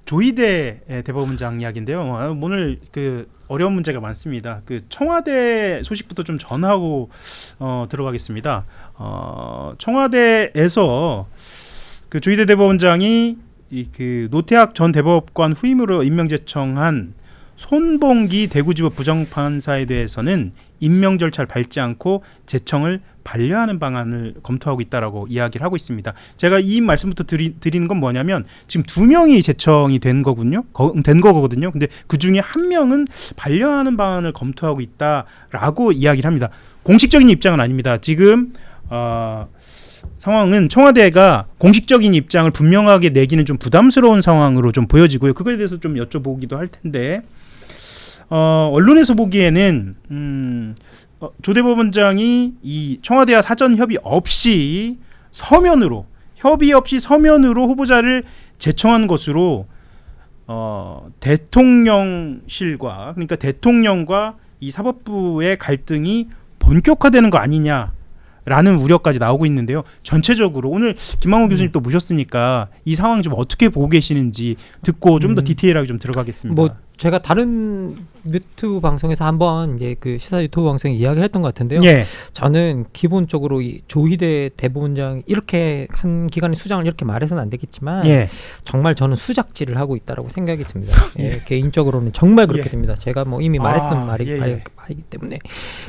조희대 대법원장 이야기인데요. 오늘 그 어려운 문제가 많습니다. 그 청와대 소식부터 좀 전하고 들어가겠습니다. 청와대에서 그 조희대 대법원장이 그 노태학 전 대법관 후임으로 임명 제청한 손봉기 대구지법 부장판사에 대해서는 임명 절차를 밟지 않고 제청을 반려하는 방안을 검토하고 있다라고 이야기를 하고 있습니다. 제가 이 말씀부터 드리는 건 뭐냐면 지금 2명이 제청이 된 거거든요. 근데 그 중에 1명은 반려하는 방안을 검토하고 있다라고 이야기를 합니다. 공식적인 입장은 아닙니다. 지금 상황은 청와대가 공식적인 입장을 분명하게 내기는 좀 부담스러운 상황으로 좀 보여지고요. 그거에 대해서 좀 여쭤보기도 할 텐데 언론에서 보기에는 조 대법원장이 이 청와대와 사전 협의 없이 서면으로 후보자를 제청한 것으로 대통령실과 그러니까 대통령과 이 사법부의 갈등이 본격화되는 거 아니냐라는 우려까지 나오고 있는데요. 전체적으로 오늘 김만호 교수님 또 모셨으니까 이 상황 좀 어떻게 보고 계시는지 듣고 좀 더 디테일하게 좀 들어가겠습니다. 뭐 제가 다른 유튜브 방송에서 한번 이제 그 시사 유튜브 방송에 이야기했던 것 같은데요. 예. 저는 기본적으로 이 조희대 대법원장 이렇게 한 기관의 수장을 이렇게 말해서는 안 되겠지만 예. 정말 저는 수작질을 하고 있다라고 생각이 듭니다. 예, 개인적으로는 정말 그렇게 됩니다. 제가 뭐 이미 말했던 말이기 때문에.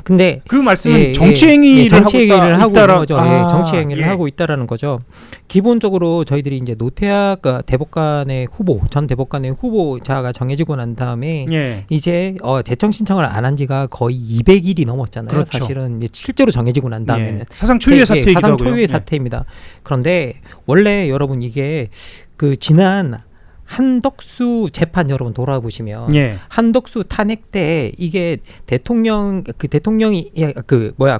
근데 그 말씀은 정치 행위를 하고 있는 거죠. 정치 행위를 예. 하고 있다라는 거죠. 기본적으로 저희들이 이제 노태학 대법관의 후보, 전 대법관의 후보자가 정해지고 난 다음에 이제 제청 신청을 안 한 지가 거의 200일이 넘었잖아요. 그렇죠. 사실은 이제 실제로 정해지고 난 다음에는 사상 초유의 사태이기도 사상 하고요. 초유의 사태입니다. 그런데 원래 여러분 이게 그 지난 한덕수 재판 여러분 돌아보시면 한덕수 탄핵 때 이게 대통령이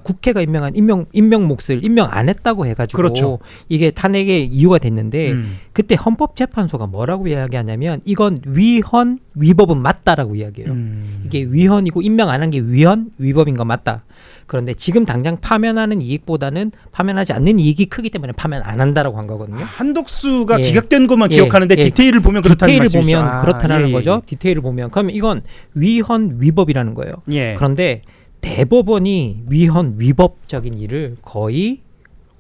국회가 임명한 임명 몫을 임명 안 했다고 해가지고 그렇죠. 이게 탄핵의 이유가 됐는데 그때 헌법재판소가 뭐라고 이야기하냐면 이건 위헌 위법은 맞다라고 이야기해요. 이게 위헌이고 임명 안 한 게 위헌 위법인 거 맞다. 그런데 지금 당장 파면하는 이익보다는 파면하지 않는 이익이 크기 때문에 파면 안 한다라고 한 거거든요. 한덕수가 기각된 것만 기억하는데 디테일을 보면 그렇다는 말씀이죠. 디테일을 보면 그렇다는 거죠. 디테일을 보면 그러면 이건 위헌 위법이라는 거예요. 그런데 대법원이 위헌 위법적인 일을 거의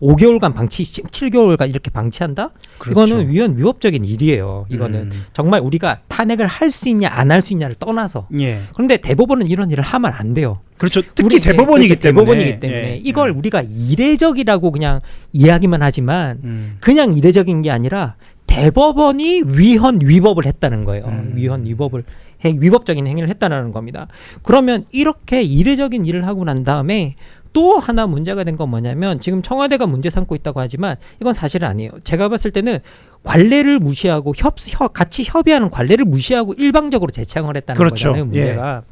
5개월간 7개월간 이렇게 방치한다? 그렇죠. 이거는 위헌 위법적인 일이에요. 이거는 정말 우리가 탄핵을 할 수 있냐 안 할 수 있냐를 떠나서. 그런데 대법원은 이런 일을 하면 안 돼요. 그렇죠. 특히 대법원이기 때문에 이걸 우리가 이례적이라고 그냥 이야기만 하지만 그냥 이례적인 게 아니라 대법원이 위헌 위법을 했다는 거예요. 위헌 위법을 위법적인 행위를 했다는 겁니다. 그러면 이렇게 이례적인 일을 하고 난 다음에 또 하나 문제가 된 건 뭐냐면 지금 청와대가 문제 삼고 있다고 하지만 이건 사실은 아니에요. 제가 봤을 때는 관례를 무시하고 같이 협의하는 관례를 무시하고 일방적으로 제청을 했다는 거잖아요. 문제가.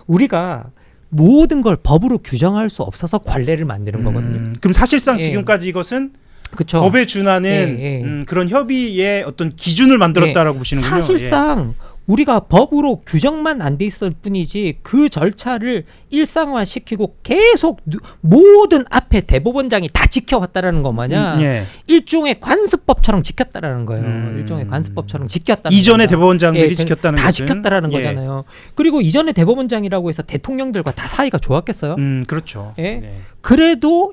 우리가 모든 걸 법으로 규정할 수 없어서 관례를 만드는 거거든요. 그럼 사실상 지금까지 이것은 그쵸. 법에 준하는 그런 협의의 어떤 기준을 만들었다라고 보시는군요. 사실상 우리가 법으로 규정만 안 돼 있을 뿐이지 그 절차를 일상화시키고 계속 모든 앞에 대법원장이 다 지켜왔다라는 거 마냥 일종의 관습법처럼 지켰다라는 거예요. 일종의 관습법처럼 지켰다는 이전의 대법원장들이 지켰다는 다 지켰다라는 거잖아요. 그리고 이전의 대법원장이라고 해서 대통령들과 다 사이가 좋았겠어요? 그렇죠. 그래도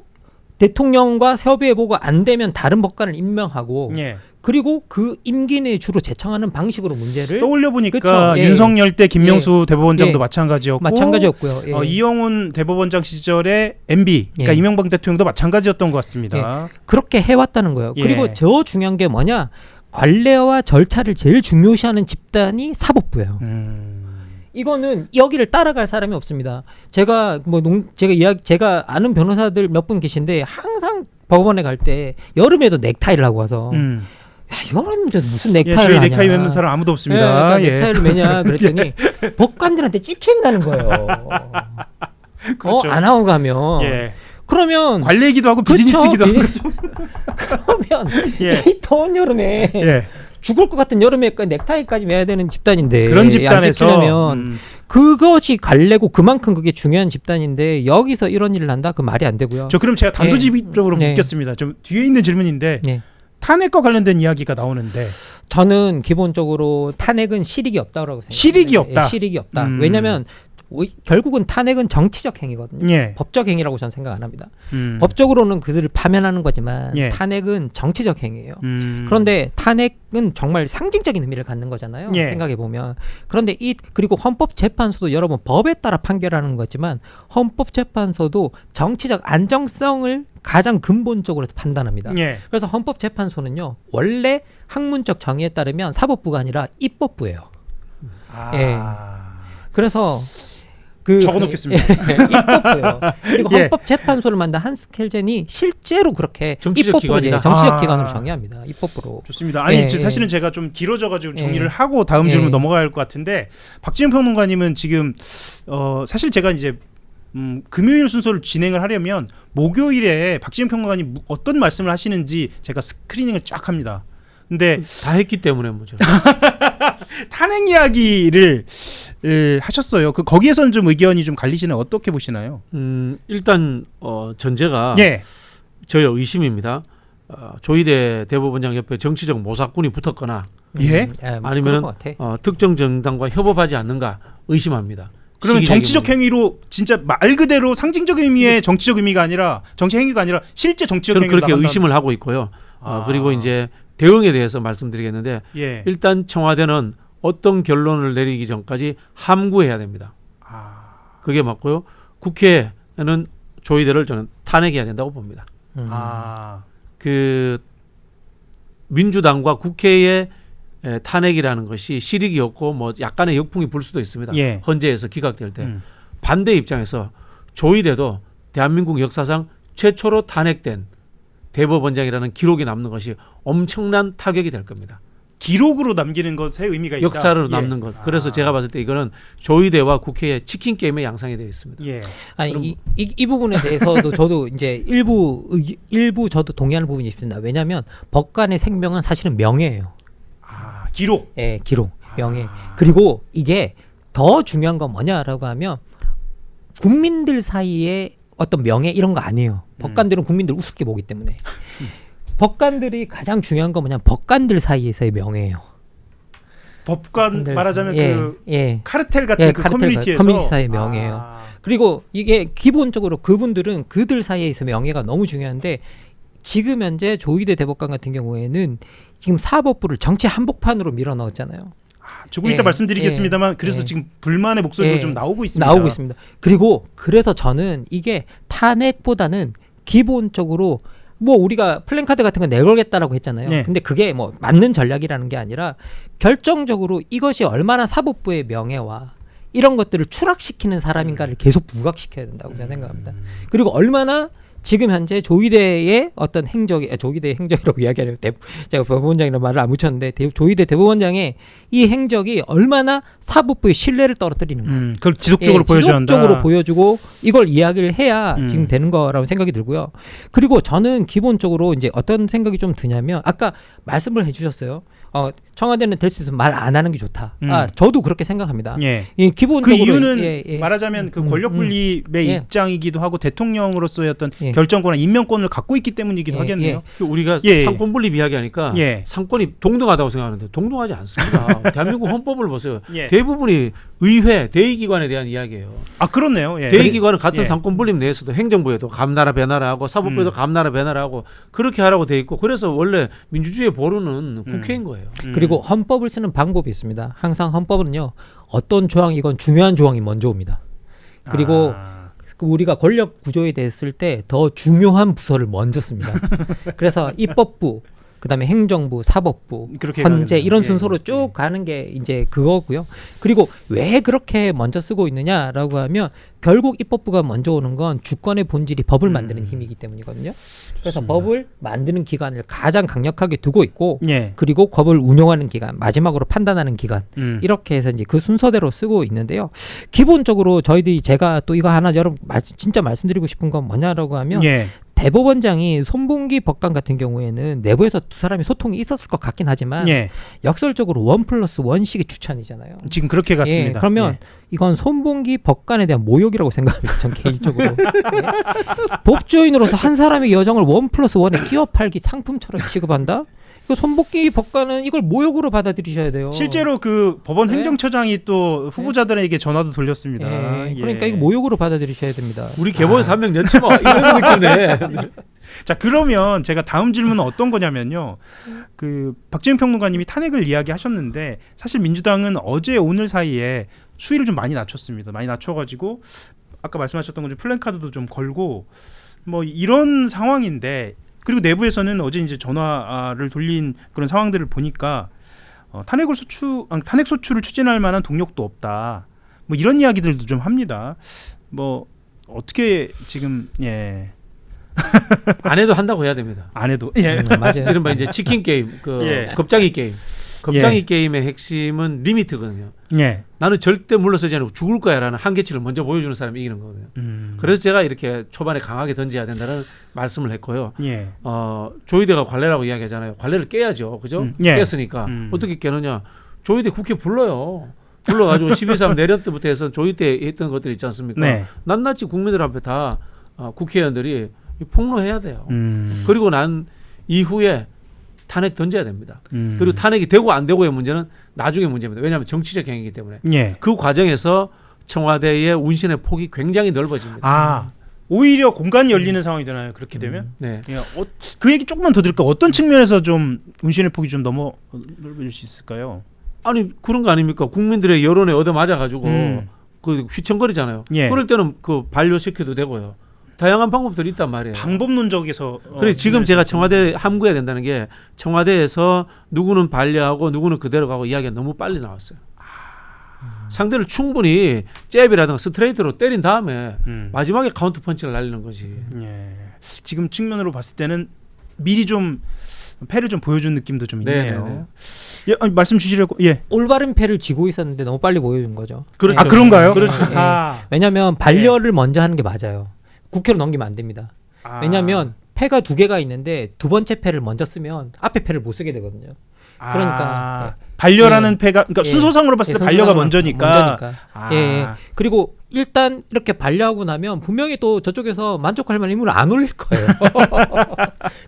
대통령과 협의해보고 안 되면 다른 법관을 임명하고 그리고 그 임기 내에 주로 제청하는 방식으로 문제를 떠올려 보니까 윤석열 때 김명수 대법원장도 마찬가지였고요. 이영훈 대법원장 시절에 MB 그러니까 이명박 대통령도 마찬가지였던 것 같습니다. 그렇게 해왔다는 거예요. 그리고 더 중요한 게 뭐냐? 관례와 절차를 제일 중요시하는 집단이 사법부예요. 이거는 여기를 따라갈 사람이 없습니다. 제가 제가 아는 변호사들 몇 분 계신데 항상 법원에 갈 때 여름에도 넥타이를 하고 와서 야, 여름인데 무슨 넥타이를 하냐. 넥타이 매는 사람 아무도 없습니다. 그러니까 넥타이를 매냐 그랬더니 법관들한테 찍힌다는 거예요. 그렇죠. 안 하고 가면. 그러면 관례이기도 하고 비즈니스이기도 하고. 그러면 이 더운 여름에 죽을 것 같은 여름에 넥타이까지 매야 되는 집단인데 그런 집단에서 안 지키려면 그것이 관례고 그만큼 그게 중요한 집단인데 여기서 이런 일을 한다? 그 말이 안 되고요. 그럼 제가 단도직입적으로 묻겠습니다. 좀 뒤에 있는 질문인데 탄핵과 관련된 이야기가 나오는데 저는 기본적으로 탄핵은 실익이 없다고 생각합니다. 실익이 없다. 실익이 없다. 왜냐하면 결국은 탄핵은 정치적 행위거든요. 예. 법적 행위라고 저는 생각 안 합니다. 법적으로는 그들을 파면하는 거지만 예. 탄핵은 정치적 행위예요. 그런데 탄핵은 정말 상징적인 의미를 갖는 거잖아요. 예. 생각해 보면. 그런데 그리고 헌법재판소도 여러분 법에 따라 판결하는 거지만 헌법재판소도 정치적 안정성을 가장 근본적으로 판단합니다. 예. 그래서 헌법재판소는요 원래 학문적 정의에 따르면 사법부가 아니라 입법부예요. 아. 예. 그래서 적어놓겠습니다. 입법부예요. 그리고 예. 헌법재판소를 만든 한스 켈젠이 실제로 그렇게 정치적 입법부를 기관이다. 정치적 기관으로 정의합니다. 입법부로. 좋습니다. 아니 예, 사실은 예. 제가 좀 길어져가지고 예. 정리를 하고 다음 예. 질문 넘어가야 할 것 같은데 박지은 평론가님은 지금 사실 제가 이제 금요일 순서를 진행을 하려면 목요일에 박지은 평론가님 어떤 말씀을 하시는지 제가 스크리닝을 쫙 합니다. 근데 다 했기 때문에 뭐죠. 탄핵 이야기를 하셨어요. 거기에서는 좀 의견이 좀 갈리시나요? 어떻게 보시나요? 일단 전제가 예. 저의 의심입니다. 조희대 대법원장 옆에 정치적 모사꾼이 붙었거나 예? 아니면은 그럴 것 같아. 특정 정당과 협업하지 않는가 의심합니다. 그러면 시기적인 정치적 문제. 행위로 진짜 말 그대로 상징적 의미의 정치적 의미가 아니라 정치 행위가 아니라 실제 정치적 저는 행위로 그렇게 나간다는- 의심을 하고 있고요. 아. 그리고 이제 대응에 대해서 말씀드리겠는데 예. 일단 청와대는 어떤 결론을 내리기 전까지 함구해야 됩니다. 아. 그게 맞고요. 국회에는 조희대를 저는 탄핵해야 된다고 봅니다. 아. 그 민주당과 국회의 탄핵이라는 것이 실익이 없고 뭐 약간의 역풍이 불 수도 있습니다. 예. 헌재에서 기각될 때 반대 입장에서 조희대도 대한민국 역사상 최초로 탄핵된 대법원장이라는 기록이 남는 것이 엄청난 타격이 될 겁니다. 기록으로 남기는 것에 의미가 있다. 역사로 예. 남는 것. 그래서 제가 봤을 때 이거는 조희대와 국회의 치킨 게임의 양상이 되어 있습니다. 예. 아니 이 부분에 대해서도 저도 이제 일부 저도 동의하는 부분이 있습니다. 왜냐하면 법관의 생명은 사실은 명예예요. 아, 기록. 예, 기록, 명예. 그리고 이게 더 중요한 건 뭐냐라고 하면 국민들 사이에 어떤 명예 이런 거 아니에요. 법관들은 국민들 우습게 보기 때문에. 법관들이 가장 중요한 건 뭐냐면 법관들 사이에서의 명예예요. 법관 법관들 말하자면 사이. 그 예. 카르텔 같은 예, 그 카르텔 커뮤니티에서 커뮤니티 사이의 명예예요. 아. 그리고 이게 기본적으로 그분들은 그들 사이에서 명예가 너무 중요한데 지금 현재 조희대 대법관 같은 경우에는 지금 사법부를 정치 한복판으로 밀어넣었잖아요. 조금 이따 예, 말씀드리겠습니다만 예, 그래서 예. 지금 불만의 목소리도 예. 좀 나오고 있습니다. 나오고 있습니다. 그리고 그래서 저는 이게 탄핵보다는 기본적으로 뭐 우리가 플랜카드 같은 거 내걸겠다라고 했잖아요. 네. 근데 그게 뭐 맞는 전략이라는 게 아니라 결정적으로 이것이 얼마나 사법부의 명예와 이런 것들을 추락시키는 사람인가를 계속 부각시켜야 된다고 저는 생각합니다. 그리고 얼마나 지금 현재 조희대의 어떤 행적이 조희대 행적이라고 이야기하려고 제가 대법원장이라는 말을 안 붙였는데 조희대 대법원장의 이 행적이 얼마나 사법부의 신뢰를 떨어뜨리는가. 그걸 지속적으로 보여줘야 한다. 지속적으로 보여주고 이걸 이야기를 해야 음. 지금 되는 거라고 생각이 들고요. 그리고 저는 기본적으로 이제 어떤 생각이 좀 드냐면 아까 말씀을 해주셨어요. 청와대는 될 수 있으면 말 안 하는 게 좋다. 저도 그렇게 생각합니다. 예. 이 기본적으로 그 이유는 예. 말하자면 그 권력 분립의 예. 입장이기도 하고 대통령으로서의 어떤 예. 결정권과 임명권을 갖고 있기 때문이기도 예, 하겠네요. 우리가 예. 상권 분립 이야기하니까 예. 상권이 동등하다고 생각하는데 동등하지 않습니다. 대한민국 헌법을 보세요. 예. 대부분이 의회, 대의기관에 대한 이야기예요. 아 그렇네요. 예. 대의기관은 같은 예. 상권 분립 내에서도 행정부에도 감나라 배나라 하고 사법부에도 감나라 배나라 하고 그렇게 하라고 돼 있고 그래서 원래 민주주의의 보루는 국회인 거예요. 그리고 헌법을 쓰는 방법이 있습니다. 항상 헌법은요. 어떤 조항이건 중요한 조항이 먼저 옵니다. 그리고 우리가 권력 구조에 대해 쓸 때 더 중요한 부서를 먼저 씁니다. 그래서 입법부, 그다음에 행정부, 사법부, 그렇게 헌재 가는, 이런 예. 순서로 쭉 가는 게 이제 그거고요. 그리고 왜 그렇게 먼저 쓰고 있느냐라고 하면 결국 입법부가 먼저 오는 건 주권의 본질이 법을 만드는 힘이기 때문이거든요. 그래서 법을 만드는 기관을 가장 강력하게 두고 있고 예. 그리고 법을 운영하는 기관, 마지막으로 판단하는 기관 이렇게 해서 이제 그 순서대로 쓰고 있는데요. 기본적으로 저희들이 제가 또 이거 하나 여러분 진짜 말씀드리고 싶은 건 뭐냐라고 하면 예. 대법원장이 손봉기 법관 같은 경우에는 내부에서 두 사람이 소통이 있었을 것 같긴 하지만 예. 역설적으로 1+1식의 추천이잖아요. 지금 그렇게 갔습니다. 예, 그러면 예. 이건 손봉기 법관에 대한 모욕이라고 생각합니다. 전 개인적으로. 예. 법조인으로서 한 사람의 여정을 1+1에 끼워 팔기 상품처럼 취급한다? 그 손복희 법관은 이걸 모욕으로 받아들이셔야 돼요. 실제로 그 법원 네. 행정처장이 또 후보자들에게 전화도 돌렸습니다. 예, 예. 그러니까 이거 모욕으로 받아들이셔야 됩니다. 우리 개보에서 한 명 넣지 뭐 이런 느낌이네. 자, 그러면 제가 다음 질문은 어떤 거냐면요. 그 박지훈 평론가님이 탄핵을 이야기하셨는데 사실 민주당은 어제 오늘 사이에 수위를 좀 많이 낮췄습니다. 많이 낮춰가지고 아까 말씀하셨던 것처럼 플랜카드도 좀 걸고 뭐 이런 상황인데, 그리고 내부에서는 어제 이제 전화를 돌린 그런 상황들을 보니까 탄핵 소추를 추진할 만한 동력도 없다. 뭐 이런 이야기들도 좀 합니다. 뭐 어떻게 지금 안 해도 한다고 해야 됩니다. 안 해도 맞아요. 이른바 이제 치킨 게임, 그 예. 겁장이 게임. 겁장이 예. 게임의 핵심은 리미트거든요. 예. 나는 절대 물러서지 않고 죽을 거야라는 한계치를 먼저 보여주는 사람이 이기는 거거든요. 그래서 제가 이렇게 초반에 강하게 던져야 된다는 말씀을 했고요. 예. 조희대가 관례라고 이야기하잖아요. 관례를 깨야죠, 그죠? 예. 깼으니까 어떻게 깨느냐? 조희대 국회 불러요. 불러가지고 12.3 내년 때부터 해서 조희대 했던 것들 있지 않습니까? 네. 낱낱이 국민들 앞에 다 국회의원들이 폭로해야 돼요. 그리고 난 이후에 탄핵 던져야 됩니다. 그리고 탄핵이 되고 안 되고의 문제는 나중에 문제입니다. 왜냐하면 정치적 행위이기 때문에. 예. 그 과정에서 청와대의 운신의 폭이 굉장히 넓어집니다. 아, 오히려 공간이 열리는 상황이 되나요? 그렇게 되면? 네. 예, 그 얘기 조금만 더 드릴까요? 어떤 측면에서 좀 운신의 폭이 좀 넓어질 수 있을까요? 아니 그런 거 아닙니까? 국민들의 여론에 얻어 맞아가지고 음. 그 휘청거리잖아요. 예. 그럴 때는 그 반려시켜도 되고요. 다양한 방법들이 있단 말이에요. 방법론적에서 그래 지금 제가 청와대 함구해야 된다는 게 청와대에서 누구는 반려하고 누구는 그대로 가고 이야기가 너무 빨리 나왔어요. 상대를 충분히 잽이라든가 스트레이트로 때린 다음에 마지막에 카운터 펀치를 날리는 거지. 예. 지금 측면으로 봤을 때는 미리 좀 패를 좀 보여준 느낌도 좀 있네요. 네네네. 예, 아니, 말씀 주시려고. 예. 올바른 패를 쥐고 있었는데 너무 빨리 보여준 거죠. 그렇죠. 아, 그런가요? 그렇죠. 예. 아. 왜냐하면 반려를 먼저 하는 게 맞아요. 국회로 넘기면 안 됩니다. 아. 왜냐하면 패가 두 개가 있는데 두 번째 패를 먼저 쓰면 앞에 패를 못 쓰게 되거든요. 그러니까 반려라는 패가 그러니까 예. 순서상으로 봤을 때 예, 반려가 순서상으로 먼저니까. 예, 예. 그리고 일단 이렇게 반려하고 나면 분명히 또 저쪽에서 만족할 만한 인물을 안 올릴 거예요.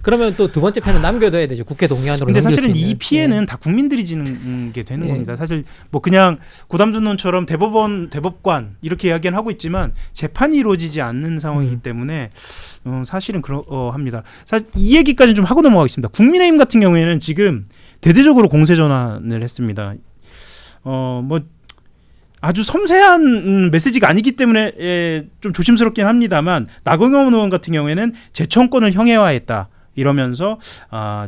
그러면 또 두 번째 패는 남겨둬야 되죠. 국회 동의안으로. 근데 넘길 사실은 수 이 있는. 피해는 다 국민들이 지는 게 되는 예. 겁니다. 사실 뭐 그냥 고담준론처럼 대법관 이렇게 이야기는 하고 있지만 재판이 이루어지지 않는 상황이기 때문에 사실은 합니다. 사실 이 얘기까지 좀 하고 넘어가겠습니다. 국민의힘 같은 경우에는 지금 대대적으로 공세 전환을 했습니다. 뭐 아주 섬세한 메시지가 아니기 때문에 좀 조심스럽긴 합니다만 나경원 의원 같은 경우에는 재청권을 형해화했다 이러면서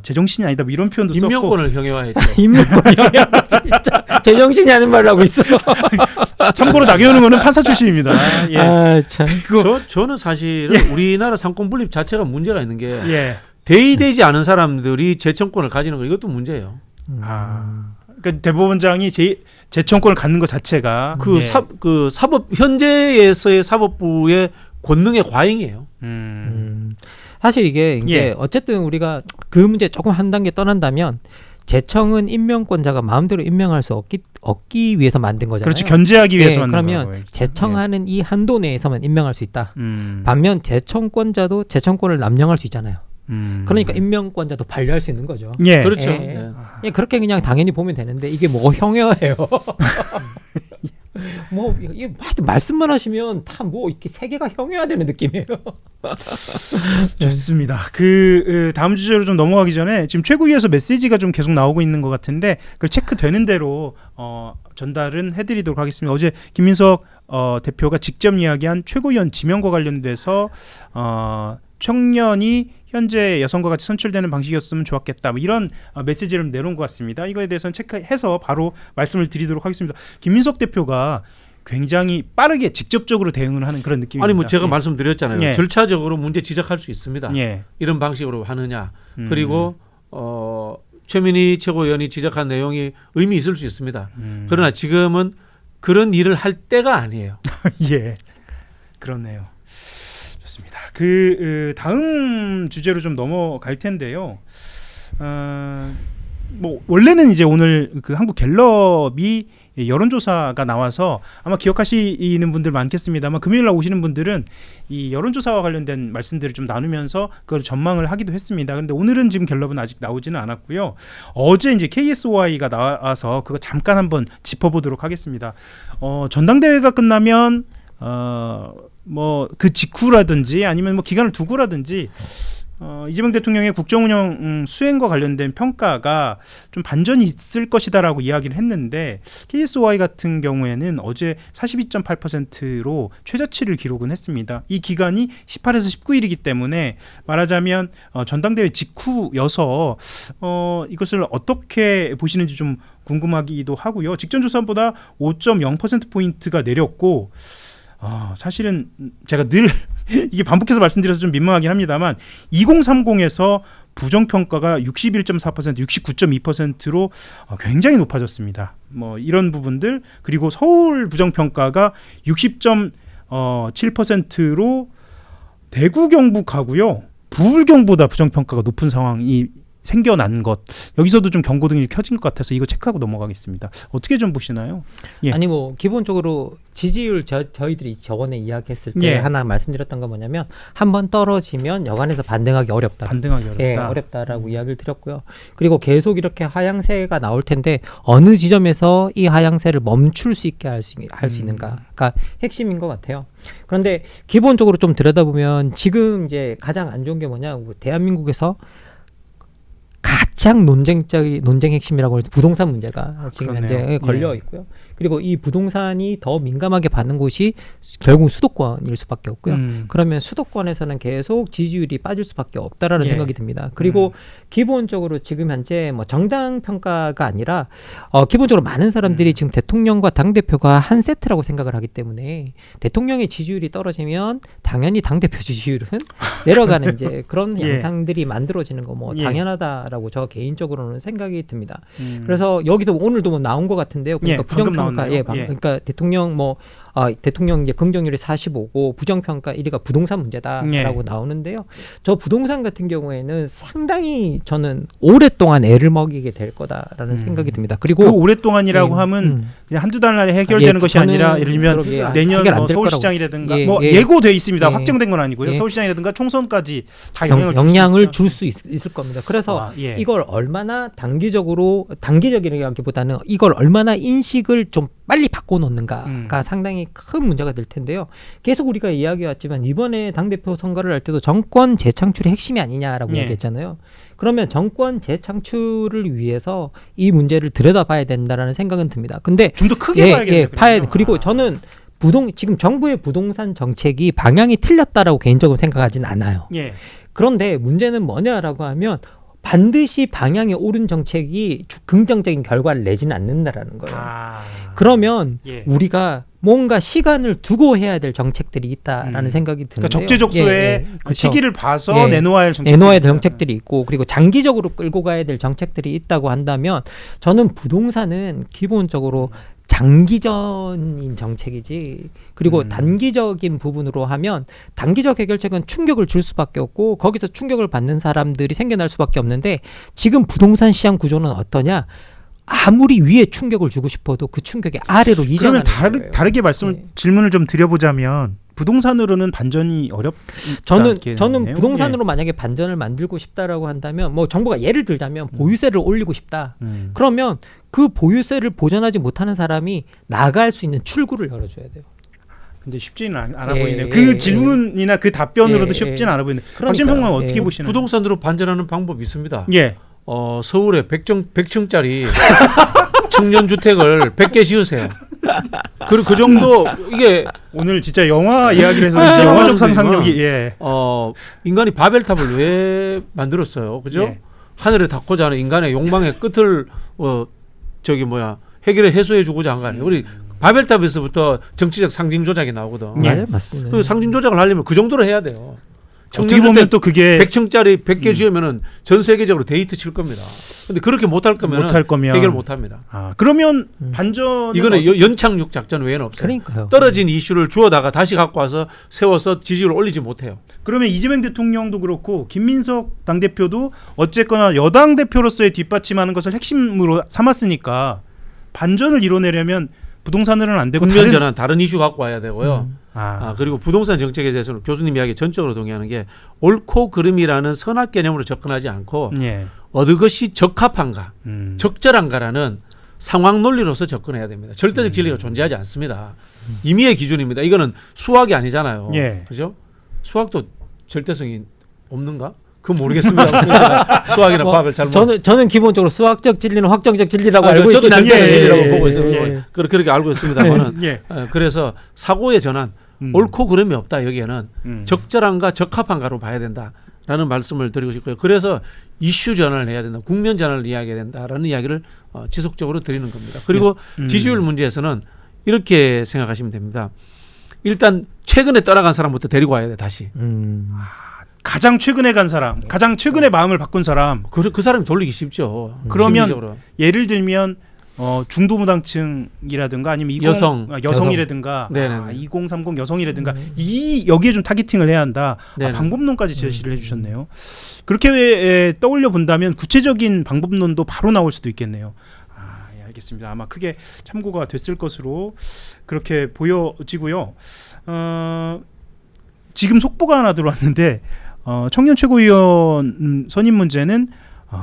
제정신이 아니다 뭐 이런 표현도 썼고 임명권을 형해화했죠. 임명권이 진짜 제정신이 아닌 말을 하고 있어. 참고로 나경원 의원은 판사 출신입니다. 예. 아 참. 저는 사실은 우리나라 상권 분립 자체가 문제가 있는 게 예. 대의되지 않은 사람들이 재청권을 가지는 거 이것도 문제예요. 그러니까 대법원장이 재청권을 갖는 것 자체가 그 사법 현재에서의 사법부의 권능의 과잉이에요. 사실 이게 이제 예. 어쨌든 우리가 그 문제 조금 한 단계 떠난다면 재청은 임명권자가 마음대로 임명할 수 없기 위해서 만든 거잖아요. 그렇지, 견제하기 위해서 예, 만든 그러면 거고요. 재청하는 이 한도 내에서만 임명할 수 있다. 음. 반면 재청권자도 재청권을 남용할 수 있잖아요. 그러니까 임명권자도 반려할 수 있는 거죠. 예. 그렇죠. 예. 네. 예, 그렇게 그냥 당연히 보면 되는데 이게 뭐 형해예요. 뭐 이게 말씀만 하시면 다 뭐 이렇게 세계가 형해화되는 느낌이에요. 좋습니다. 다음 주제로 좀 넘어가기 전에 지금 최고위에서 메시지가 좀 계속 나오고 있는 것 같은데 그걸 체크되는 대로 전달은 해드리도록 하겠습니다. 어제 김민석 대표가 직접 이야기한 최고위원 지명과 관련돼서 청년이 현재 여성과 같이 선출되는 방식이었으면 좋았겠다. 뭐 이런 메시지를 내놓은 것 같습니다. 이거에 대해서는 체크해서 바로 말씀을 드리도록 하겠습니다. 김민석 대표가 굉장히 빠르게 직접적으로 대응을 하는 그런 느낌입니다. 아니 뭐 제가 예. 말씀드렸잖아요. 예. 절차적으로 문제 지적할 수 있습니다. 예. 이런 방식으로 하느냐. 그리고 최민희 최고위원이 지적한 내용이 의미 있을 수 있습니다. 그러나 지금은 그런 일을 할 때가 아니에요. 예, 그렇네요. 좋습니다. 다음 주제로 좀 넘어갈 텐데요. 뭐 원래는 이제 오늘 그 한국 갤럽이 여론조사가 나와서 아마 기억하시는 분들 많겠습니다만 금요일 날 오시는 분들은 이 여론조사와 관련된 말씀들을 좀 나누면서 그걸 전망을 하기도 했습니다. 그런데 오늘은 지금 갤럽은 아직 나오지는 않았고요. 어제 이제 KSOI가 나와서 그거 잠깐 한번 짚어보도록 하겠습니다. 전당대회가 끝나면 뭐 그 직후라든지 아니면 뭐 기간을 두고라든지 이재명 대통령의 국정운영 수행과 관련된 평가가 좀 반전이 있을 것이다라고 이야기를 했는데 KSOI 같은 경우에는 어제 42.8%로 최저치를 기록은 했습니다. 이 기간이 18에서 19일이기 때문에 말하자면 전당대회 직후여서 이것을 어떻게 보시는지 좀 궁금하기도 하고요. 직전 조사보다 5.0%포인트가 내렸고 사실은 제가 늘 이게 반복해서 말씀드려서 좀 민망하긴 합니다만 2030에서 부정평가가 61.4%, 69.2%로 굉장히 높아졌습니다. 뭐 이런 부분들 그리고 서울 부정평가가 60.7%로 대구 경북하고요. 부울경보다 부정평가가 높은 상황이 생겨난 것 여기서도 좀 경고등이 켜진 것 같아서 이거 체크하고 넘어가겠습니다. 어떻게 좀 보시나요? 예. 아니 뭐 기본적으로 지지율 저희들이 저번에 이야기했을 때 예. 하나 말씀드렸던 건 뭐냐면 한번 떨어지면 여간에서 반등하기 어렵다. 반등하기 어렵다. 예, 어렵다라고 이야기를 드렸고요. 그리고 계속 이렇게 하향세가 나올 텐데 어느 지점에서 이 하향세를 멈출 수 있게 할 수 있는가가 핵심인 것 같아요. 그런데 기본적으로 좀 들여다보면 지금 이제 가장 안 좋은 게 뭐냐, 대한민국에서 가장 논쟁 핵심이라고 할 때 부동산 문제가 지금 그러네요. 현재 걸려 있고요. 그리고 이 부동산이 더 민감하게 받는 곳이 결국 수도권일 수밖에 없고요. 그러면 수도권에서는 계속 지지율이 빠질 수밖에 없다라는 예. 생각이 듭니다. 그리고 기본적으로 지금 현재 뭐 정당 평가가 아니라 기본적으로 많은 사람들이 지금 대통령과 당대표가 한 세트라고 생각을 하기 때문에 대통령의 지지율이 떨어지면 당연히 당대표 지지율은 내려가는 이제 그런 예. 양상들이 만들어지는 거 뭐 예. 당연하다라고 저 개인적으로는 생각이 듭니다. 그래서 여기도 오늘도 뭐 나온 것 같은데요. 그러니까 예, 방금 부정평가, 나왔네요. 예. 그러니까 대통령 대통령 이제 긍정률이 45고 부정평가 1위가 부동산 문제다라고 예. 나오는데요. 저 부동산 같은 경우에는 상당히 저는 오랫동안 애를 먹이게 될 거다라는 생각이 듭니다. 그리고 그 오랫동안이라고 하면 그냥 한두 달 만에 해결되는 것이 저는 아니라 예를 들면 그러게 내년 해결 안 뭐 될 서울시장이라든가 거라고. 뭐 예. 예고돼 있습니다. 예. 확정된 건 아니고요. 예. 서울시장이라든가 총선까지 다 영향을 줄 수 있을 겁니다. 그래서 예. 이걸 얼마나 단기적이라기보다는 이걸 얼마나 인식을 좀 빨리 바꿔놓는가가 상당히 큰 문제가 될 텐데요. 계속 우리가 이야기해왔지만 이번에 당대표 선거를 할 때도 정권 재창출이 핵심이 아니냐라고 예. 얘기했잖아요. 그러면 정권 재창출을 위해서 이 문제를 들여다봐야 된다라는 생각은 듭니다. 근데 좀 더 크게 봐야겠네요. 봐야 돼. 그리고 저는 지금 정부의 부동산 정책이 방향이 틀렸다라고 개인적으로 생각하지는 않아요. 예. 그런데 문제는 뭐냐라고 하면 반드시 방향이 옳은 정책이 긍정적인 결과를 내지는 않는다라는 거예요. 그러면 예. 우리가 뭔가 시간을 두고 해야 될 정책들이 있다라는 생각이 드는데요. 그러니까 적재적소에 그 그렇죠. 시기를 봐서 예. 내놓아야 할 내놓아야 될 정책들이 있고 그리고 장기적으로 끌고 가야 될 정책들이 있다고 한다면 저는 부동산은 기본적으로 장기전인 정책이지 그리고 단기적인 부분으로 하면 단기적 해결책은 충격을 줄 수밖에 없고 거기서 충격을 받는 사람들이 생겨날 수밖에 없는데 지금 부동산 시장 구조는 어떠냐? 아무리 위에 충격을 주고 싶어도 그 충격이 아래로 이전하는 거예요. 다르게 질문을 좀 드려보자면 부동산으로는 반전이 어렵다. 저는 부동산으로 만약에 반전을 만들고 싶다라고 한다면 뭐 정부가 예를 들자면 보유세를 올리고 싶다. 그러면 그 보유세를 보전하지 못하는 사람이 나갈 수 있는 출구를 열어줘야 돼요. 근데 쉽지는 않아 보이네요. 그 질문이나 그 답변으로도 쉽지는 않아 보이네요. 박진 평론가 어떻게 보시나요? 부동산으로 반전하는 방법이 있습니다. 예. 서울에 100층짜리 청년 주택을 100개 지으세요. 그 정도 이게 오늘 진짜 영화 이야기를 해서 영화적 상상력이 인간이 바벨탑을 왜 만들었어요? 그죠? 예. 하늘에 닿고자 하는 인간의 욕망의 끝을 해소해 주고자 한 거 아니에요. 우리 바벨탑에서부터 정치적 상징 조작이 나오거든. 네, 맞습니다. 그 상징 조작을 하려면 그 정도로 해야 돼요. 어떻게 보면 또 그게 100층짜리 100개 지으면은 전 세계적으로 데이트 칠 겁니다. 근데 그렇게 못할 거면 해결 못 합니다. 그러면 반전 이거는 연착륙 작전 외에는 없어요. 그러니까요. 떨어진 이슈를 주워다가 다시 갖고 와서 세워서 지지율을 올리지 못해요. 그러면 이재명 대통령도 그렇고 김민석 당대표도 어쨌거나 여당 대표로서의 뒷받침하는 것을 핵심으로 삼았으니까 반전을 이뤄내려면 부동산으로는 안 되고 국면 전환 다른 이슈 갖고 와야 되고요. 아, 그리고 부동산 정책에 대해서는 교수님 이야기 전적으로 동의하는 게 옳고 그름이라는 선악 개념으로 접근하지 않고 예. 어느 것이 적합한가, 적절한가라는 상황 논리로서 접근해야 됩니다. 절대적 진리가 존재하지 않습니다. 임의의 기준입니다. 이거는 수학이 아니잖아요. 예. 그죠? 수학도 절대성이 없는가? 그건 모르겠습니다. 수학이나 과학을 잘 저는 기본적으로 수학적 진리는 확정적 진리라고 저도 알고 있긴 한데 절대적 진리라고 보고 있어요. 예. 그렇게 알고 있습니다만은 예. 그래서 사고의 전환, 옳고 그름이 없다. 여기에는 적절한가 적합한가로 봐야 된다라는 말씀을 드리고 싶고요. 그래서 이슈 전환을 해야 된다. 국면 전환을 이야기해야 된다라는 이야기를 지속적으로 드리는 겁니다. 그리고 지지율 문제에서는 이렇게 생각하시면 됩니다. 일단 최근에 떠나간 사람부터 데리고 와야 돼 다시. 가장 최근에 간 사람, 가장 최근에 마음을 바꾼 사람. 그 사람이 돌리기 쉽죠. 그러면 심리적으로. 예를 들면 중도무당층이라든가 아니면 여성이라든가 네네네. 2030 여성이라든가 이 여기에 좀 타겟팅을 해야 한다. 방법론까지 제시를 해주셨네요. 그렇게 떠올려 본다면 구체적인 방법론도 바로 나올 수도 있겠네요. 예, 알겠습니다. 아마 크게 참고가 됐을 것으로 그렇게 보여지고요. 지금 속보가 하나 들어왔는데 청년 최고위원 선임 문제는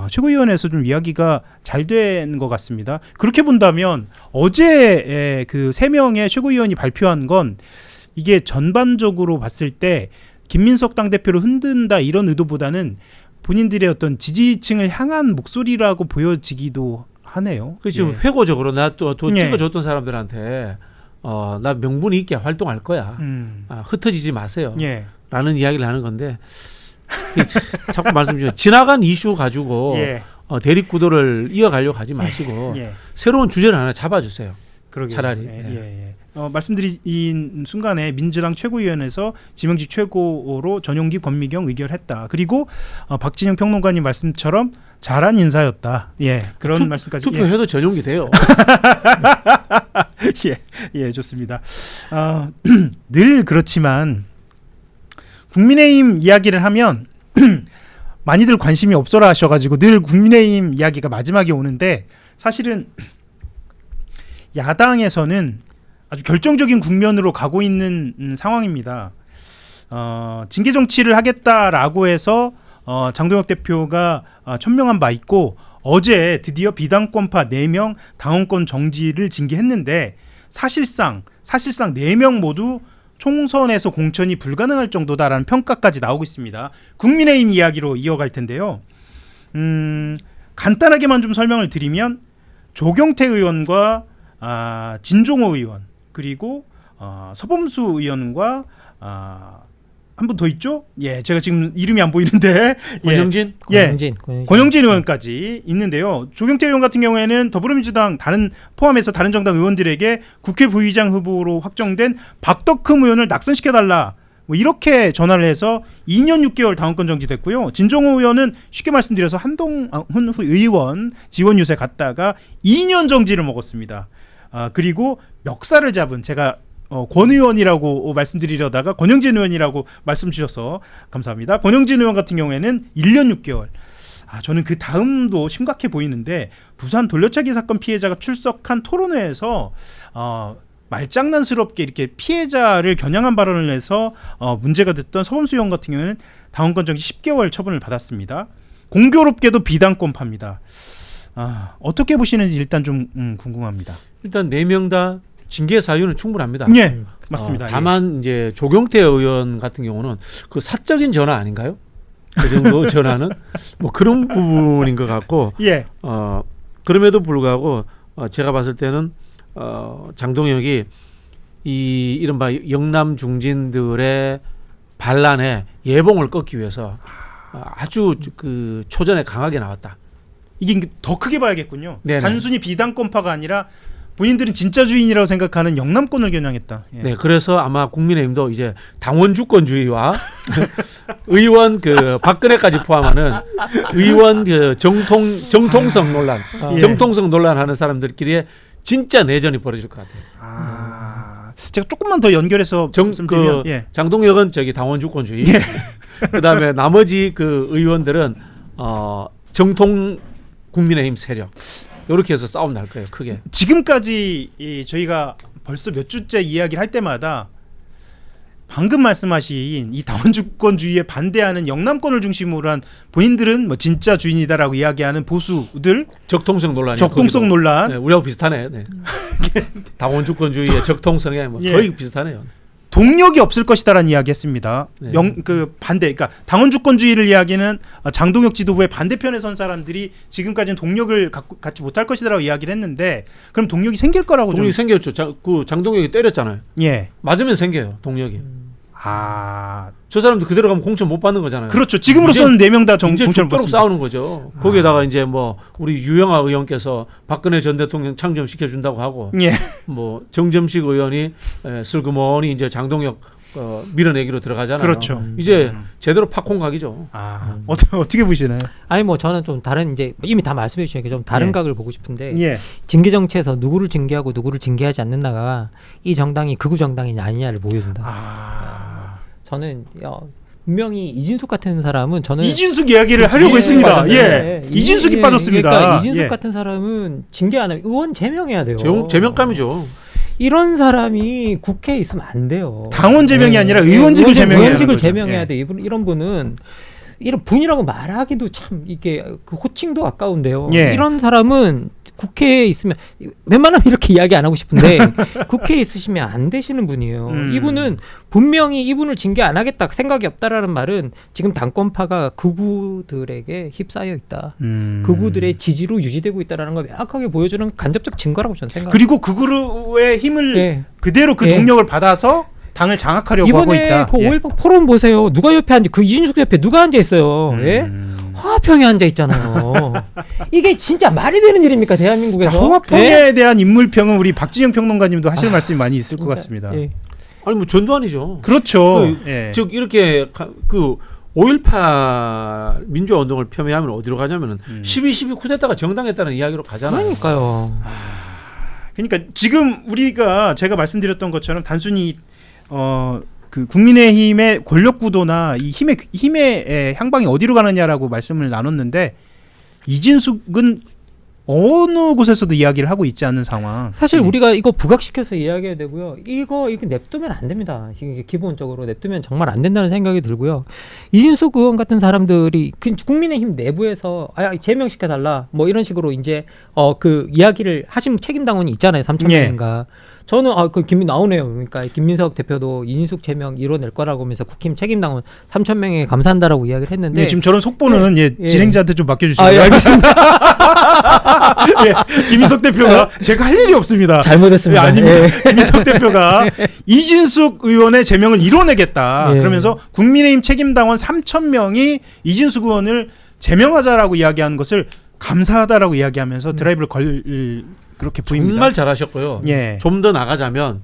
최고위원회에서 좀 이야기가 잘 된 것 같습니다. 그렇게 본다면 어제 그 3명의 최고위원이 발표한 건 이게 전반적으로 봤을 때 김민석 당대표를 흔든다 이런 의도보다는 본인들의 어떤 지지층을 향한 목소리라고 보여지기도 하네요. 그 지금 예. 회고적으로 나 또 예. 찍어줬던 사람들한테 나 명분 있게 활동할 거야. 흩어지지 마세요. 예. 라는 이야기를 하는 건데 자꾸 말씀드리면 지나간 이슈 가지고 예. 대립 구도를 이어가려고 하지 마시고 예. 새로운 주제를 하나 잡아주세요. 그러게요. 차라리. 예. 말씀드린 순간에 민주당 최고위원회에서 지명직 최고로 전용기 권미경 의결했다. 그리고 박진영 평론가님 말씀처럼 잘한 인사였다. 예, 그런 말씀까지. 투표해도 전용기 돼요. 예, 좋습니다. 늘 그렇지만 국민의힘 이야기를 하면 많이들 관심이 없어라 하셔가지고 늘 국민의힘 이야기가 마지막에 오는데 사실은 야당에서는 아주 결정적인 국면으로 가고 있는 상황입니다. 징계 정치를 하겠다라고 해서 장동혁 대표가 천명한 바 있고 어제 드디어 비당권파 4명 당원권 정지를 징계했는데 사실상 4명 모두 총선에서 공천이 불가능할 정도다라는 평가까지 나오고 있습니다. 국민의힘 이야기로 이어갈 텐데요. 간단하게만 좀 설명을 드리면 조경태 의원과 진종호 의원 그리고 서범수 의원과 한 분 더 있죠? 예, 제가 지금 이름이 안 보이는데 권영진? 권영진 의원까지 있는데요. 조경태 의원 같은 경우에는 더불어민주당 포함해서 다른 정당 의원들에게 국회 부의장 후보로 확정된 박덕흠 의원을 낙선시켜달라 뭐 이렇게 전화를 해서 2년 6개월 당원권 정지됐고요. 진종호 의원은 쉽게 말씀드려서 한동훈 의원 지원 유세 갔다가 2년 정지를 먹었습니다. 그리고 멱살을 잡은 제가 권 의원이라고 말씀드리려다가 권영진 의원이라고 말씀 주셔서 감사합니다. 권영진 의원 같은 경우에는 1년 6개월. 저는 그 다음도 심각해 보이는데 부산 돌려차기 사건 피해자가 출석한 토론회에서 말장난스럽게 이렇게 피해자를 겨냥한 발언을 해서 문제가 됐던 서범수 의원 같은 경우에는 당원권 정지 10개월 처분을 받았습니다. 공교롭게도 비당권파입니다. 어떻게 보시는지 일단 좀 궁금합니다. 일단 4명 다 징계 사유는 충분합니다. 예, 맞습니다. 다만 이제 조경태 의원 같은 경우는 그 사적인 전화 아닌가요? 그 정도 전화는 뭐 그런 부분인 것 같고, 예. 그럼에도 불구하고 제가 봤을 때는 장동혁이 이 이른바 영남 중진들의 반란에 예봉을 꺾기 위해서 아주 그 초전에 강하게 나왔다. 이게 더 크게 봐야겠군요. 네네. 단순히 비당권파가 아니라 본인들은 진짜 주인이라고 생각하는 영남권을 겨냥했다. 예. 네, 그래서 아마 국민의힘도 이제 당원 주권주의와 의원 그 박근혜까지 포함하는 의원 그 정통성 논란, 예. 정통성 논란하는 사람들끼리의 진짜 내전이 벌어질 것 같아요. 제가 조금만 더 연결해서 말씀드리면 예. 장동혁은 저기 당원 주권주의, 그다음에 나머지 그 의원들은 정통 국민의힘 세력. 이렇게 해서 싸움 날 거예요, 크게. 지금까지 저희가 벌써 몇 주째 이야기를 할 때마다 방금 말씀하신 이 다원주권주의에 반대하는 영남권을 중심으로 한 본인들은 뭐 진짜 주인이다라고 이야기하는 보수들 적통성 논란이 적통성 논란 네, 우리하고 비슷하네. 네. 다원주권주의의 적통성에 뭐 예. 거의 비슷하네요. 동력이 없을 것이다라는 이야기했습니다. 네. 그 반대, 그러니까 당원주권주의를 이야기는 장동혁 지도부의 반대편에 선 사람들이 지금까지는 동력을 갖지 못할 것이다라고 이야기를 했는데, 그럼 동력이 생길 거라고 동력이 생겼죠. 그 장동혁이 때렸잖아요. 예. 맞으면 생겨요, 동력이. 아, 저 사람도 그대로 가면 공천 못 받는 거잖아요. 그렇죠. 지금으로서는 4명 다 이제 공천을 죽도록 받습니다. 싸우는 거죠. 거기에다가 이제 뭐 우리 유영아 의원께서 박근혜 전 대통령 창점시켜 준다고 하고, 예. 뭐 정점식 의원이 슬그머니 이제 장동혁 밀어내기로 들어가잖아요. 그렇죠. 이제 제대로 팝콘 각이죠. 어떻게 보시나요? 아니 뭐 저는 좀 다른 이제 이미 다 말씀해 주시니까 좀 다른 예. 각을 보고 싶은데 예. 징계 정치에서 누구를 징계하고 누구를 징계하지 않는다가 이 정당이 극우 정당이냐 아니냐를 보여준다. 저는 분명히 이진숙 같은 사람은 저는 이진숙 이야기를 하려고 예, 했습니다. 맞아요. 예. 이진숙이 예, 빠졌습니다. 그러니까 이진숙 예. 같은 사람은 징계 안 하면 의원 제명해야 돼요. 제명감이죠. 이런 사람이 국회에 있으면 안 돼요. 당원 제명이 아니라 의원직을 제명해야 의원직을 하는 거죠. 제명해야 예. 돼. 이런 분은 이런 분이라고 말하기도 참 이게 그 호칭도 아까운데요. 예. 이런 사람은 국회에 있으면 웬만하면 이렇게 이야기 안 하고 싶은데 국회에 있으시면 안 되시는 분이에요. 이분은 분명히 이분을 징계 안 하겠다 생각이 없다라는 말은 지금 당권파가 극우들에게 휩싸여 있다. 극우들의 지지로 유지되고 있다라는 걸 명확하게 보여주는 간접적 증거라고 저는 생각합니다. 그리고 그 그룹의 힘을 예. 그대로 그 예. 동력을 받아서 당을 장악하려고 하고 이번에 있다. 그 예. 5.18 포럼 보세요. 누가 옆에 앉아? 그 이진숙 옆에 누가 앉아 있어요? 예? 화평에 앉아 있잖아요. 이게 진짜 말이 되는 일입니까 대한민국에서? 자, 홍화평에 예? 대한 인물평은 우리 박진영 평론가님도 하실 말씀이 많이 있을 것 진짜, 같습니다. 예. 아니 뭐 전두환이죠. 그렇죠. 예. 즉 이렇게 그 5.18 민주화 운동을 폄훼하면 어디로 가냐면은 12.12 쿠데타가 정당했다는 이야기로 가잖아요. 그러니까요. 그러니까 지금 우리가 제가 말씀드렸던 것처럼 단순히 그 국민의힘의 권력 구도나 이 힘의 향방이 어디로 가느냐라고 말씀을 나눴는데 이진숙은 어느 곳에서도 이야기를 하고 있지 않는 상황. 사실 우리가 이거 부각시켜서 이야기해야 되고요. 이거 냅두면 안 됩니다. 이게 기본적으로 냅두면 정말 안 된다는 생각이 들고요. 이진숙 의원 같은 사람들이 국민의힘 내부에서 제명시켜 달라 뭐 이런 식으로 이제 그 이야기를 하신 책임 당원이 있잖아요. 3,000명인가. 저는 그 김민 나오네요. 그러니까 김민석 대표도 이진숙 제명 이뤄낼 거라고 하면서 국힘 책임 당원 3,000명에 감사한다라고 이야기를 했는데 네, 지금 저런 속보는 예, 예. 진행자한테 좀 맡겨주시면 예, 알겠습니다. 예, 김인석 대표가 제가 할 일이 없습니다. 잘못했습니다. 예, 아닙니다. 예. 김인석 대표가 이진숙 의원의 제명을 이뤄내겠다. 예. 그러면서 국민의힘 책임당원 3,000명이 이진숙 의원을 제명하자라고 이야기하는 것을 감사하다라고 이야기하면서 드라이브를 그렇게 보입니다. 정말 잘하셨고요. 예. 좀 더 나가자면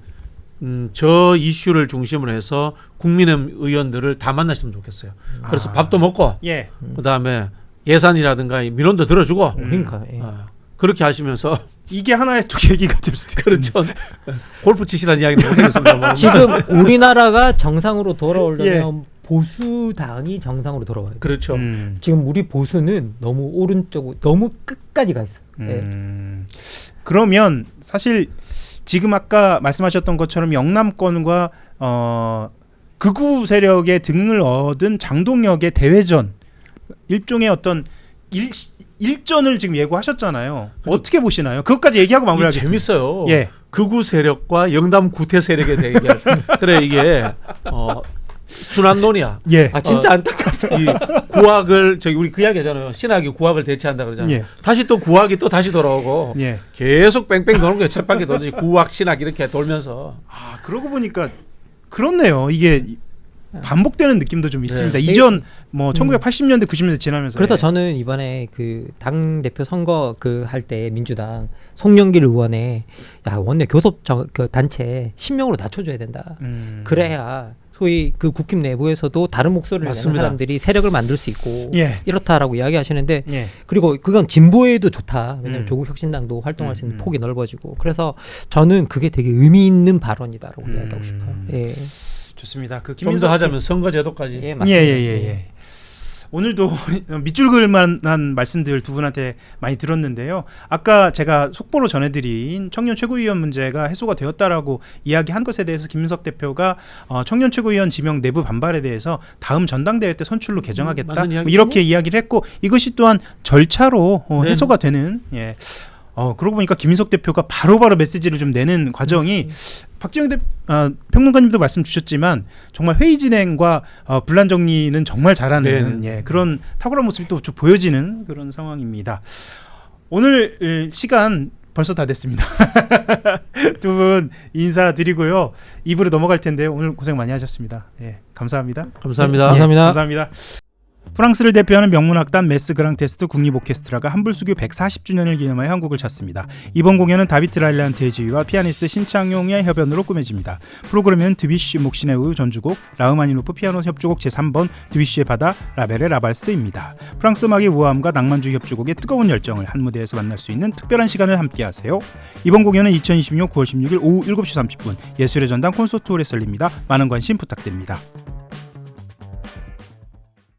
저 이슈를 중심으로 해서 국민의힘 의원들을 다 만났으면 좋겠어요. 그래서 밥도 먹고 예. 그다음에 예산이라든가 민원도 들어주고 그러니까 예. 그렇게 하시면서 이게 하나의 또 계기가 될 수도 있죠. 그렇죠. 골프 치시라는 이야기는 못하겠습니다. 지금 우리나라가 정상으로 돌아오려면 보수당이 정상으로 돌아와요. 그렇죠. 지금 우리 보수는 너무 오른쪽, 너무 끝까지 가 있어요. 그러면 사실 지금 아까 말씀하셨던 것처럼 영남권과 극우 세력의 등을 얻은 장동혁의 대회전 일종의 어떤 일전을 지금 예고하셨잖아요. 어떻게 보시나요? 그것까지 얘기하고 마무리하겠습니다. 재밌어요. 예. 극우 세력과 영남 구태 세력의 대결. 그래 이게 순환론이야. 예. 진짜 안타깝다. 이 구학을 저기 우리 그 이야기하잖아요. 신학이 구학을 대체한다 그러잖아요. 예. 다시 또 구학이 또 다시 돌아오고 예. 계속 뺑뺑 도는 거예요. 쳇바퀴 돌지 구학 신학 이렇게 돌면서. 그러고 보니까 그렇네요. 이게 반복되는 느낌도 좀 있습니다. 네. 이전 뭐 1980년대 90년대 지나면서 그래서 저는 이번에 그 당 대표 선거 그 할 때 민주당 송영길 의원의 야 원내 교섭 그 단체 10명으로 낮춰줘야 된다. 그래야 소위 그 국힘 내부에서도 다른 목소리를 내는 맞습니다. 사람들이 세력을 만들 수 있고 예. 이렇다라고 이야기하시는데 예. 그리고 그건 진보에도 좋다. 왜냐하면 음. 조국혁신당도 활동할 수 있는 폭이 넓어지고 그래서 저는 그게 되게 의미 있는 발언이다라고 이야기하고 싶어요. 예. 좋습니다. 그 좀 더 하자면 선거제도까지. 예, 맞습니다. 예. 오늘도 밑줄 그을 만한 말씀들 두 분한테 많이 들었는데요. 아까 제가 속보로 전해드린 청년 최고위원 문제가 해소가 되었다라고 이야기한 것에 대해서 김민석 대표가 청년 최고위원 지명 내부 반발에 대해서 다음 전당대회 때 선출로 개정하겠다 맞는 뭐 이야기죠. 이렇게 이야기를 했고 이것이 또한 절차로 네. 해소가 되는 그러고 보니까 김민석 대표가 바로바로 메시지를 좀 내는 과정이 박지영 평론가님도 말씀 주셨지만 정말 회의 진행과 분란 정리는 정말 잘하는 그런 탁월한 모습이 또 좀 보여지는 그런 상황입니다. 오늘 시간 벌써 다 됐습니다. 두 분 인사드리고요. 2부로 넘어갈 텐데요. 오늘 고생 많이 하셨습니다. 예, 감사합니다. 감사합니다. 감사합니다. 프랑스를 대표하는 명문악단 메스 그랑테스트 국립오케스트라가 한불수교 140주년을 기념하여 한국을 찾습니다. 이번 공연은 다비트 라일란트의 지휘와 피아니스트 신창용의 협연으로 꾸며집니다. 프로그램은 드뷔시 목신의 우유 전주곡, 라흐마니노프 피아노 협주곡 제3번, 드뷔시의 바다, 라벨의 라발스입니다. 프랑스 음악의 우아함과 낭만주의 협주곡의 뜨거운 열정을 한 무대에서 만날 수 있는 특별한 시간을 함께하세요. 이번 공연은 2026 9월 16일 오후 7시 30분 예술의 전당 콘서트홀에 열립니다. 많은 관심 부탁드립니다.